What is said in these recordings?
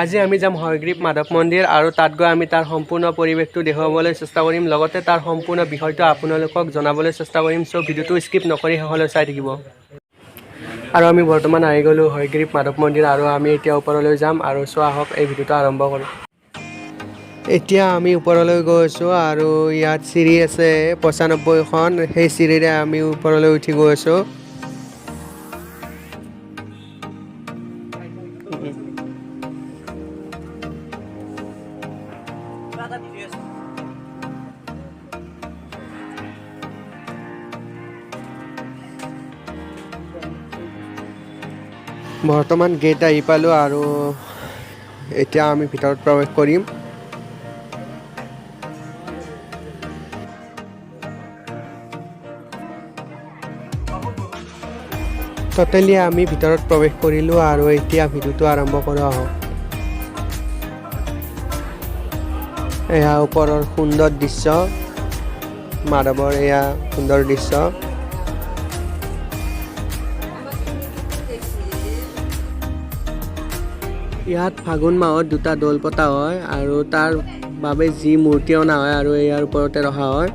আজি আমি যাম হয়গ্ৰীৱ মাধৱ মন্দিৰ আৰু তাত গৈ আমি তাৰ সম্পূৰ্ণ পৰিৱেশটো দেখুৱাবলৈ চেষ্টা কৰিম লগতে তাৰ সম্পূৰ্ণ বিষয়টো আপোনালোকক জনাবলৈ চেষ্টা কৰিম সো ভিডিওটো স্কিপ নকৰি শেষলৈ চাই থাকিব আৰু আমি বৰ্তমান আহি গ'লো হয়গ্ৰীৱ মাধৱ মন্দিৰ আৰু আমি এতিয়া ওপৰলৈ যাম আৰু সো আহক এই ভিডিওটো আৰম্ভ কৰোঁ এতিয়া আমি ওপৰলৈ গৈছোঁ আৰু ইয়াত চিৰি আছে ৯৫খন সেই চিৰিৰে আমি ওপৰলৈ উঠি গৈছোঁ বৰ্তমান গেট আহি পালোঁ আৰু এতিয়া আমি ভিতৰত প্ৰৱেশ কৰিম টোটেলি আমি ভিতৰত প্ৰৱেশ কৰিলোঁ আৰু এতিয়া ভিডিওটো আৰম্ভ কৰোঁ আহক এয়া ওপৰৰ সুন্দৰ দৃশ্য মাধৱৰ এয়া সুন্দৰ দৃশ্য ইয়াত ফাগুন মাহত দুটা দৌল পতা হয় আৰু তাৰ বাবে যি মূৰ্তি অনা হয় আৰু ইয়াৰ ওপৰতে ৰখা হয়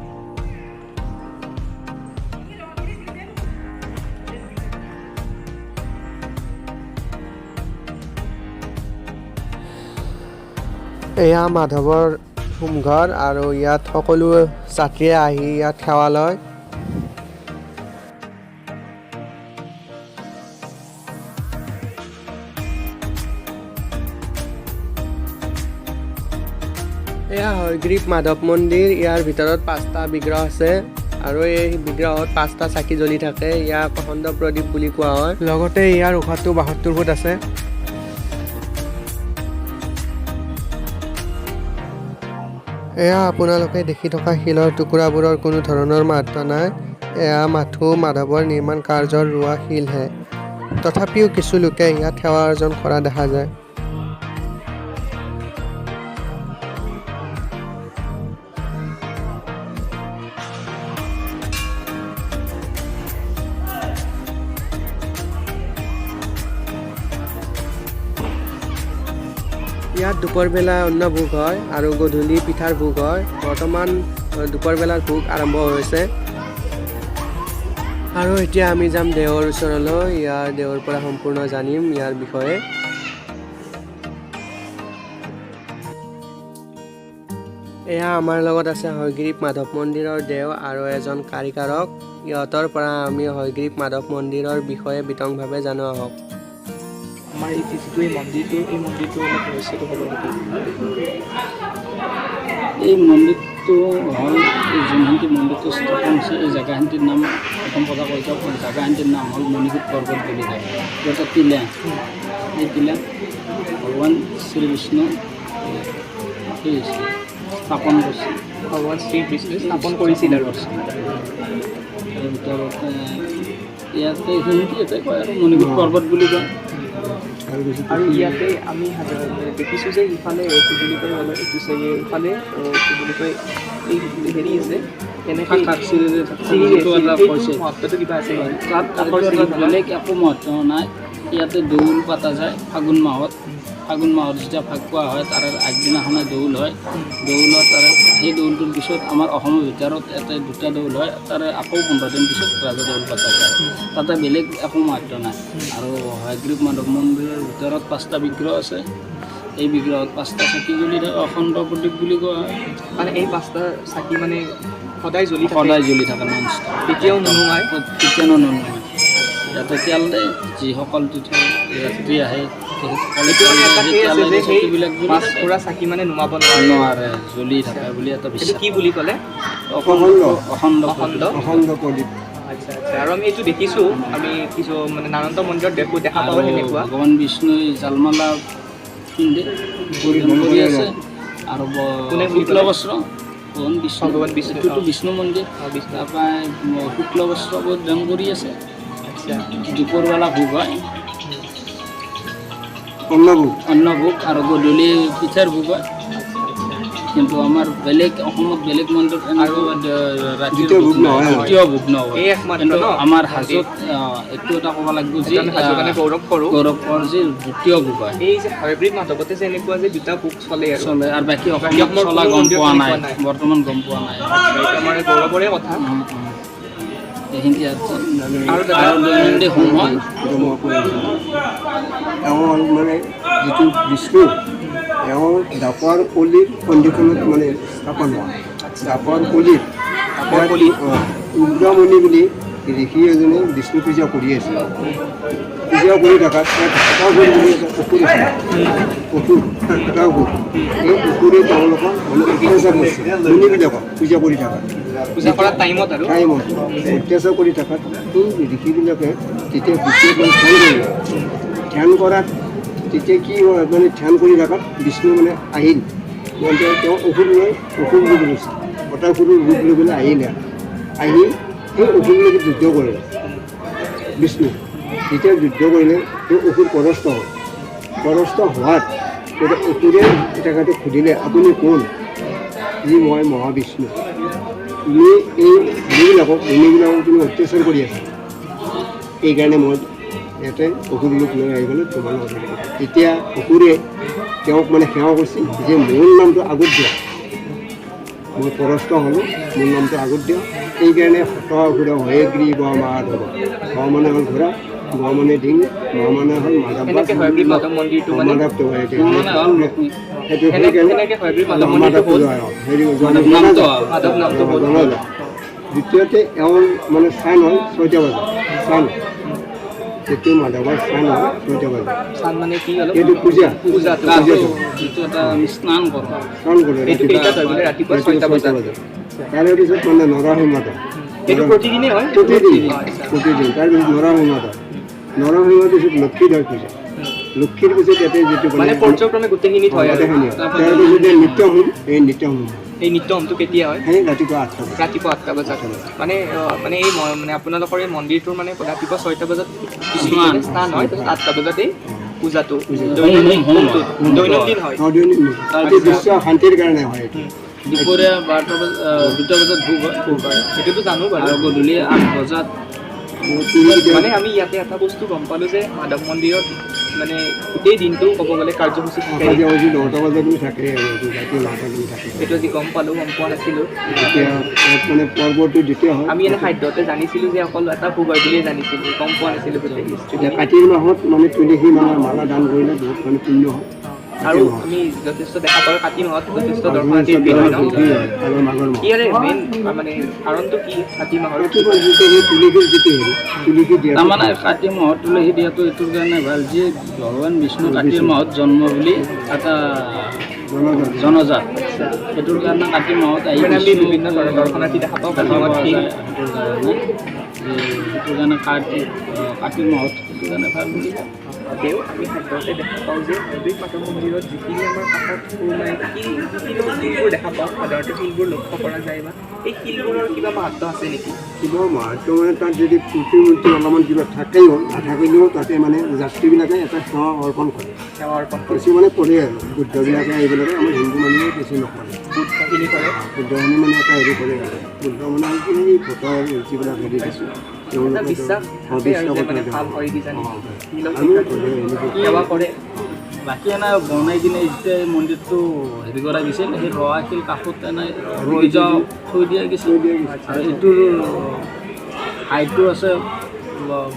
এয়া মাধৱৰ হোমঘৰ আৰু ইয়াত সকলো যাত্ৰীয়ে আহি ইয়াত সেৱা লয় এয়া হয়গ্ৰীৱ মাধৱ মন্দিৰ ইয়াৰ ভিতৰত ৫টা বিগ্ৰহ আছে আৰু এই বিগ্ৰহত ৫টা চাকি জ্বলি থাকে ইয়াক অখণ্ড প্ৰদীপ বুলি কোৱা হয় লগতে ইয়াৰ ওখটো ৭২ ফুট আছে এয়া আপোনালোকে দেখি থকা শিলৰ টুকুৰাবোৰৰ কোনো ধৰণৰ মাত্ৰা নাই এয়া মাথো মাধৱৰ নিৰ্মাণ কাৰ্যৰ ৰোৱা শিলহে তথাপিও কিছু লোকে ইয়াত সেৱা অৰ্জন কৰা দেখা যায় ইয়াত দুপৰবেলা অন্ন ভোগ হয় আৰু গধূলি পিঠাৰ ভোগ হয় বৰ্তমান দুপৰবেলাৰ ভোগ আৰম্ভ হৈছে আৰু এতিয়া আমি যাম দেৱৰ ওচৰলৈ ইয়াৰ দেৱৰ পৰা সম্পূৰ্ণ জানিম ইয়াৰ বিষয়ে এয়া আমাৰ লগত আছে হয়গ্ৰীৱ মাধৱ মন্দিৰৰ দেৱ আৰু এজন কাৰিকাৰক ইহঁতৰ পৰা আমি হয়গ্ৰীৱ মাধৱ মন্দিৰৰ বিষয়ে বিতংভাৱে জানো আহক আমাৰ এই যিটো এই মন্দিৰটো অলপ ৰহস্যটো হ'ব নেকি এই মন্দিৰটো হ'ল যোনখিনি মন্দিৰটো স্থাপন হৈছে এই জেগাখিনিৰ নাম প্ৰথম কথা কৈ যাওক জেগাখিনিৰ নাম হ'ল মণিকূট পৰ্বত বুলি কয় এটা টিলা এই টিলা ভগৱান শ্ৰীবিষ্ণু স্থাপন কৰিছিল ভগৱান শ্ৰীকৃষ্ণই স্থাপন কৰিছিল আৰু তাৰ ভিতৰত ইয়াতে এইখিনিতে কয় আৰু মণিকূট পৰ্বত বুলি কয় আৰু ইয়াতে আমি দেখিছোঁ যে ইফালে কি বুলি কয় অলপ এইটো চাগে ইফালে কি বুলি কয় এই হেৰি আছে এনেকৈ মহত্বটো কিবা আছে তাত বেলেগ একো মহত্ব নাই ইয়াতে দৌল পতা যায় ফাগুন মাহত যেতিয়া ফাগ পোৱা হয় তাৰে আগদিনাখনে দৌল হয় দৌলত তাৰে সেই দৌলটোৰ পিছত আমাৰ অসমৰ ভিতৰত এটা দুটা দৌল হয় তাৰে আকৌ ১৫ দিন পিছত ৰাজা দৌল পতা যায় তাতে বেলেগ একো মহত্ব নাই আৰু হয়গ্ৰীৱ মাধৱ মন্দিৰৰ ভিতৰত ৫টা বিগ্ৰহ আছে এই বিগ্ৰহত 5টা চাকি জ্বলি থাকে অখণ্ড প্ৰদীপ বুলি কোৱা হয় মানে এই 5টা চাকি মানে সদায় জ্বলি থাকে নন ষ্টপ কেতিয়াও নুনুমায় ইয়াতে তেল দেই যিসকল যাত্ৰী আহে পুৰা চাকি মানে নুমাব নোৱাৰে জ্বলি থাকে বুলি এটা বিশ্বাস কি বুলি ক'লে অখণ্ড প্ৰদীপ আচ্ছা আচ্ছা আৰু আমি এইটো দেখিছোঁ আমি কিছু মানে নানন্দ মন্দিৰত দেখা পাওঁ সেনেকুৱা ভগৱান বিষ্ণুই জালমালা পিন্ধে কৰি আছে আৰু শুক্ল বস্ত্ৰ ভগৱান বিষ্ণুটো বিষ্ণু মন্দিৰ তাৰপৰা শুক্ল বস্ত্ৰ পৰিধান কৰি আছে দুপৰবেলা ভোগ হয় অন্ন ভোগ আৰু গধূলি পিঠাৰ ভোগ হয় কিন্তু আমাৰ বেলেগ অসমত বেলেগ মন্দিৰত এনেকুৱা ৰাতিৰ দ্বিতীয় ভোগ নহয় আৰু। দ্বিতীয় ভোগ নহয় এই একমাত্ৰ কিন্তু ন? আমাৰ হাজোত এইটো এটা ক'ব লাগিব যে আমি হাজোৰ কাৰণে গৌৰৱ কৰোঁ। গৌৰৱৰ যে দ্বিতীয় ভোগ হয় এই যে হয়গ্ৰীৱ মাধৱতে যে এনেকুৱা যে দুটা ভোগ চলে আৰু চলে আৰু বাকী বাকী অসমত অসমৰ চলা কোনো গম মন্দিৰত পোৱা তেনেকুৱা নাই নাই। বৰ্তমান গম পোৱা নাই এইটো আমাৰ গৌৰৱৰে কথা। এইখিনি আছে আৰু দাদা আৰু দৈনন্দিন হোম হয় এওঁৰ মানে যিটো বিষ্ণু এওঁৰ জাপৰ কলিৰ সন্ধিখনত মানে স্থাপন হোৱা জাপৰ কলিৰ উগ্ৰমণি বুলি ঋষি এজনে বিষ্ণু পূজা কৰি আছিল। পূজা কৰি থকাত অসুৰ বুলি এটা অসুৰ আছিল। অসুৰ এটা অসুৰ এই অসুৰে তেওঁলোকক মানে অত্যাচাৰ কৰিছিল মুনিবিলাকক পূজা কৰি থকাত পূজা কৰাৰ টাইমত আৰু টাইমত অত্যাচাৰ কৰি থকাত এই ঋষিবিলাকে তেতিয়া বিষ্ণুক মানে ধ্যান কৰিলে। ধ্যান কৰাত তেতিয়া কি হয় মানে ধ্যান কৰি থকাত বিষ্ণু মানে আহিল তেওঁ অসুৰ লৈ অসুৰ ৰূপ লৈছিল অটাসুৰৰ ৰূপ লৈ পেলাই আহিলে আহি সেই অসুৰলৈকে যুদ্ধ কৰিলে বিষ্ণু যেতিয়া যুদ্ধ কৰিলে সেই অসুৰ পৰাস্ত হ'ল পৰাস্ত হোৱাত তেতিয়া অসুৰে তেখেতে সুধিলে আপুনি কোন যি মই মহাবিষ্ণু তুমি এই ভূমিবিলাকক তুমি অত্যাচাৰ কৰি আছা এইকাৰণে মই ইয়াতে অসুৰ ৰূপ লৈ আহি পেলাই তোমাৰ লগত তেতিয়া অসুৰে তেওঁক মানে সেৱা কৰিছিল যে মোৰ নামটো আগত দিয়া মই পৰাস্ত হ'লোঁ মোৰ নামটো আগত দিয়া সেইকাৰণে অসুৰ হয়গ্ৰীৱ মাধৱ হ মানে হ'ল ঘোঁৰা গ মানে ডিঙি ম মানে হ'ল মাধৱ সেনেকে হয়গ্ৰীৱ মাধৱ মন্দিৰটো মানে মাধৱটো হয় হোম মানে হ'ল লক্ষ্মী সেইটো সেনেকে হয়গ্ৰীৱ মাধৱ মন্দিৰটো হ'ল মাধৱ নামটো হ'ল দ্বিতীয়তে এওঁৰ মানে স্থান হ'ল 6টা বজাত স্থান যিটো মাধৱৰ স্থান হ'ল 6টা বজাত চান মানে কি অলপ এইটো পূজা পূজাটো যিটো এটা আমি স্নান কৰোঁ স্নান কৰে এইটো কেইটাত হয় বোলে ৰাতিপুৱা 6টা বজাত তাৰে পিছত মানে নৰসিংহত এইটো প্ৰতিদিনে হয় প্ৰতিদিন আচ্ছা। প্ৰতিদিন তাৰপিছত নৰসিংহত নৰসিংহৰ পিছত লক্ষীধৰ পূজা লক্ষীৰ পিছত ইয়াতে যিটো মানে পৰ্যক্ৰমে গোটেইখিনিত হয় আৰু গোটেইখিনি হয় তাৰপিছতে নিত্য হোম এই নিত্য হোম এই নিত্য হোমটো কেতিয়া হয় সেই ৰাতিপুৱা 8টা বজাত ৰাতিপুৱা 8টা বজাত মানে মানে এই মানে আপোনালোকৰ এই মন্দিৰটোৰ মানে ৰাতিপুৱা 6টা বজাত স্নান হয় তাৰপিছত 8টা বজাত এই পূজাটো দৈনন্দিন হোমটো দৈনন্দিন হয় এইটো বিশ্ব শান্তিৰ কাৰণে হয় এইটো দুপৰীয়া 12টা বজাত 2টা বজাত ভোগ হয় সেইটোতো জানো বাৰু আৰু গধূলি 8 বজাত মানে আমি ইয়াতে এটা বস্তু গম পালোঁ যে মাধৱ মন্দিৰত মানে গোটেই দিনটো ক'ব গ'লে কাৰ্যসূচী থাকে 9টা বজাত থাকে আৰু ৰাতি 9টা বজাত থাকে সেইটো আজি গম পালোঁ গম পোৱা নাছিলোঁ এতিয়া মানে পৰ্বটো যেতিয়া হয় আমি এনে খাদ্যতে জানিছিলোঁ যে অকল এটা ভোগ হয় বুলিয়ে জানিছিলোঁ গম পোৱা নাছিলোঁ গোটেই হিষ্ট্ৰী এতিয়া কাতিৰ মাহত মানে তুলসী মালা দান কৰিলে বহুত মানে পুণ্য হয় আৰু আমি যথেষ্ট দেখা পাওঁ কাতি মাহত যথেষ্ট দৰ্শনাৰ্থীৰ ভিৰ হয় ন আৰু মাঘৰ মাহ ইয়াৰে মেইন মানে কাৰণটো কি কাতি মাহৰ ৰাতিপুৱা যিটো সেই তুলসীৰ যিটো হেৰি তুলসী দিয়া তাৰমানে কাতি মাহত তুলসী দিয়াটো এইটোৰ কাৰণে ভাল যে ভগৱান বিষ্ণু কাতিৰ মাহত জন্ম বুলি এটা জনজাত সেইটোৰ কাৰণে কাতি মাহত আহি মানে আমি বিষ্ণু বিভিন্ন ধৰণৰ দৰ্শনাৰ্থী দেখা পাওঁ কাতি দেখা মাহত পোৱা কি যায় সেইটোৰ কাৰণে সেইটোৰ কাৰণে কাতি মাহত সেইটো কাৰণে ভাল বুলি কয় তেওঁ আমি সাধাৰণতে দেখা পাওঁ যে হয়গ্ৰীৱ মাধৱ মন্দিৰত যিখিনি আমাৰ কাষত মানে শিলবোৰ দেখা পাওঁ সাধাৰণতে শিলবোৰ লক্ষ্য কৰা যায় বা এই শিলবোৰৰ কিবা মাহাত্ম আছে নেকি কিবা মাহাত্ম মানে তাত যদি প্ৰতিমূৰ্তি অলপমান কিবা থাকেও নাথাকিলেও তাতে মানে যাত্ৰীবিলাকে এটা সেৱা অৰ্পণ কৰে সেৱা অৰ্পণ কৰে কিছুমানে কৰে আৰু বুদ্ধবিলাকে এইবিলাকে আমাৰ হিন্দু মানুহে বেছি নকৰে বুদ্ধখিনি কৰে বুদ্ধখিনি মানে এটা হেৰি কৰে আৰু বুদ্ধ মানে এই ভোটৰ যিবিলাক হেৰি দিছোঁ এটা বিশ্বাস থাকে আৰু যে মানে ভাল হয় কিজানি শিলক আমি সেৱা কৰে বাকী এনে বনাই কিনে যেতিয়া এই মন্দিৰটো হেৰি কৰা গৈছিল সেই ৰৱা শিল কাষত এনে ৰৈ যোৱা থৈ দিয়া গৈছিল আৰু এইটোৰ হাইটটো আছে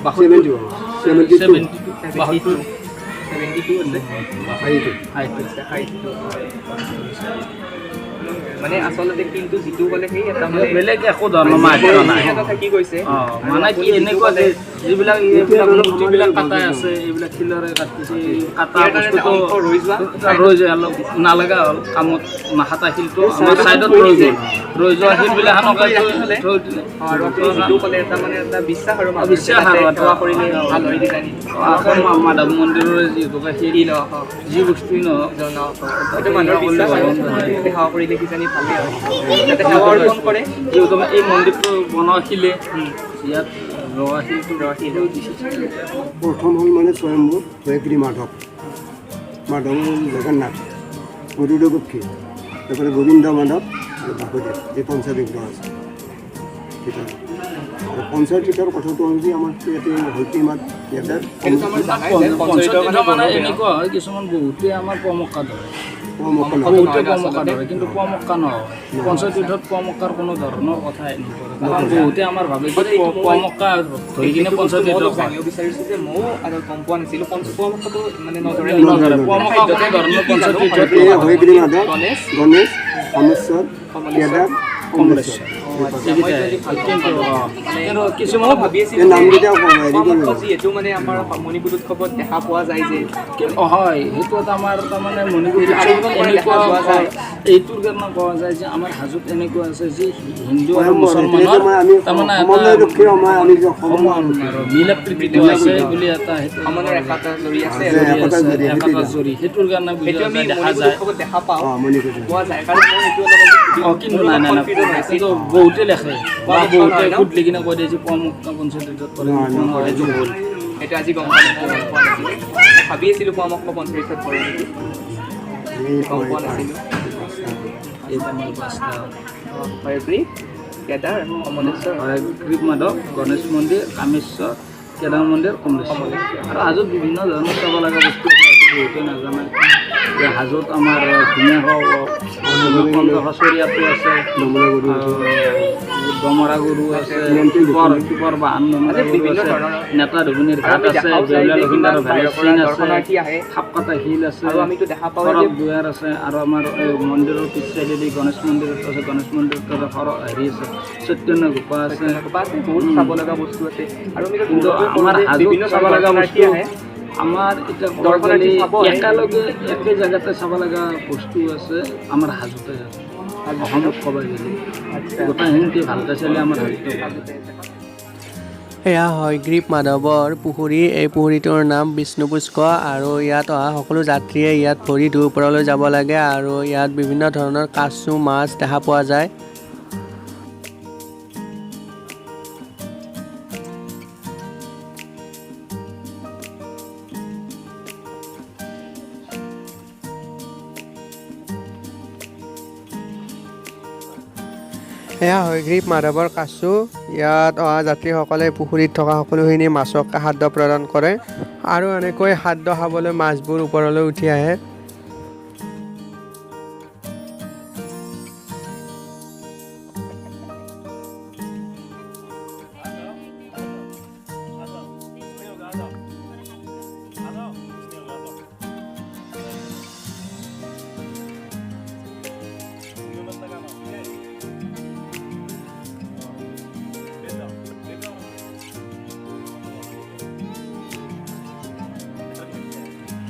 72 72 আছে হাইটো মানে আচলতে কিন্তু যিটো ক'লে সেই এটা মানে বেলেগ একো ধৰণৰ মাহাত্ম্য নাই এটা থাকি গৈছে মানে কি এনেকুৱা যে যিবিলাক এইবিলাক মূৰ্তিবিলাক কাটাই আছে এইবিলাক শিলৰে কাটিছে কাটা বস্তুটো ৰৈ যোৱা ৰৈ যায় অলপ নালাগা হ'ল কামত নাখাটা শিলটো আমাৰ ছাইডত ৰৈ গ'ল ৰৈ যোৱা শিলবিলাক সেনেকৈ থৈ দিলে আৰু আপুনি যিটো ক'লে এটা মানে এটা বিশ্বাস আৰু বিশ্বাস আৰু এটা। সেৱা কৰিলে ভাল হয় কিজানি আকৌ মাধৱ মন্দিৰৰে যিহেতুকে কি শিল নহওক যি বস্তুৱেই নহওক এইটো মানুহৰ বিশ্বাস আৰু সেৱা কৰিলে কিজানি ভালেই হয় যাতে সেৱা অৰ্পণ কৰে যিহেতু এই মন্দিৰটো বনোৱা শিলে ইয়াত ৰৱা শিলটো শিলেও দিছে প্ৰথম হ'ল মানে স্বয়ম্ভু হয়গ্ৰীৱ মাধৱ জগন্নাথ গৰুড় পক্ষী তাৰপৰে গোবিন্দ মাধব আৰু বাসুদেৱ এই পঞ্চবিগ্ৰহ আছে ভিতৰত আৰু পঞ্চতীৰ্থৰ কথাটো হ'ল যে আমাৰ ইয়াতে হয়গ্ৰীৱমাত ইয়াতে সেইটোতো আমাৰ জানাই যে পঞ্চতীৰ্থ পঞ্চতীৰ্থ মানে মানে এনেকুৱা হয় কিছুমান বহুতে আমাৰ পমক্কা ধৰে পৰমক্কা বহুতে পমক্কা ধৰে কিন্তু পমক্কা নহয় পঞ্চতীৰ্থত পমক্কাৰ কোনো ধৰণৰ কথাই নপৰে কাৰণ বহুতে আমাৰ ভাবে যে এই পমক্কা ধৰি কিনে পঞ্চতীৰ্থ মই খায় জানিব বিচাৰিছোঁ যে ময়ো আৰু গম পোৱা নাছিলোঁ পমক্কাটো মানে নধৰে নধৰে পমক্কা কোনো ধৰণৰ পঞ্চতীৰ্থত এই হয়গ্ৰীৱ মাধৱ গণেশ গণেশ কামেশ্বৰ কেদাৰ কমলেশ্বৰ কিন্তু কিছুমানে মই ভাবি আছিলোঁ এই নামকেইটা পমক্কা যিহেতু মানে আমাৰ মণিপুৰ উৎসৱত দেখা পোৱা যায় যে হয় সেইটো এটা আমাৰ তাৰমানে মণিপুৰ এইটো আলিগড়ৰ পৰা দেখা এনেকুৱা পোৱা যায়। এইটোৰ কাৰণে কোৱা যায় যে আমাৰ হাজোত এনেকুৱা আছে যে হিন্দু আৰু আমি মুছলমানৰ তাৰমানে সমন্বয় ৰক্ষী আমি যে সমান আৰু মিলা প্ৰীতিটো আছে বুলি এটা সেইটো সমানৰ একাটা জৰি আছে আছে। একতাৰ জৰি, একতা জৰি সেইটোৰ কাৰণে সেইটো বুজা আমি যায় দেখা মণিপুৰ যায় উৎসৱত দেখা পাওঁ মণিপুৰ পোৱা যায় কাৰণ মই সেইটো অলপ কিন্তু নাই নাই confident হৈছিল। কিন্তু বহুতে লেখে বা পমক্কা বহুতে নহয় ন? সুধলি কিনে কৈ দিয়ে যে পমক্কা পঞ্চতীৰ্থত পৰে সেইটো ভুল সেইটো আজি গম পোৱা নাছিলোঁ ভাবি আছিলোঁ পমক্কা পঞ্চতীৰ্থত পৰে নেকি গম পোৱা নাছিলোঁ এই আমাৰ পাঁচটা হয়গ্ৰীৱ কেদাৰ কমলেশ্বৰ হয়গ্ৰীৱ মাধৱ গণেশ মন্দিৰ কামেশ্বৰ কেদাৰ মন্দিৰ কমলেশ্বৰ আৰু হাজোত বিভিন্ন ধৰণৰ চাব লগা বস্তু আছে বহুতে নাজানে যে হাজোত আমাৰ ধুনীয়া পঞ্চশৰীয়াটো আছে দমৰা গৰু আছে টিপৰ বাহান দমৰা গৰু বিভিন্ন আছে ধৰণৰ নেতা ধুবুনীৰ ঘাট আমি আছে দেখাও যায় দেউলীয়া যে লখিমদাৰ কিমান বাহিৰৰ পৰা ভেলীচিন আছে দৰ্শনাৰ্থী আহে খাপকাটা শিল আছে আৰু আমিতো দেখা পাওঁ সৰগ যে দুৱাৰ আছে আৰু আমাৰ এই মন্দিৰৰ পিছ চাইডেদি গণেশ মন্দিৰত আছে গণেশ মন্দিৰত আছে হেৰি আছে চৈতন্য গোপা আছে বা আছে বহুত চাব লগা বস্তু আছে আৰু আমি কিন্তু আমাৰ হাজোত বিভিন্ন চাব লগা দৰ্শনাৰ্থী বস্তু আহে আমাৰ এতিয়া দৰ্শনাৰ্থী চাব আহে। একেলগে একে জেগাতে চাব লগা বস্তু আছে আমাৰ হাজোতে আছে অসমত ক'ব গ'লে গোটেইখিনি ভালকৈ চালে আমাৰ হাজোতে এয়া হয়গ্ৰীৱ মাধৱৰ পুখুৰী এই পুখুৰীটোৰ নাম বিষ্ণুপুষ্ক আৰু ইয়াত অহা সকলো যাত্ৰীয়ে ইয়াত ভৰি ধুই ওপৰলৈ যাব লাগে আৰু ইয়াত বিভিন্ন ধৰণৰ কাছু মাছ দেখা পোৱা যায় এয়া হয়গ্ৰীৱ মাধৱৰ কাছু ইয়াত অহা যাত্ৰীসকলে পুখুৰীত থকা সকলোখিনি মাছক খাদ্য প্ৰদান কৰে আৰু এনেকৈ খাদ্য খাবলৈ মাছবোৰ ওপৰলৈ উঠি আহে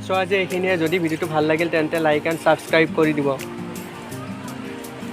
চ' আজি এইখিনিয়ে যদি ভিডিঅ'টো ভাল লাগিল তেন্তে লাইক এণ্ড ছাবস্ক্ৰাইব কৰি দিব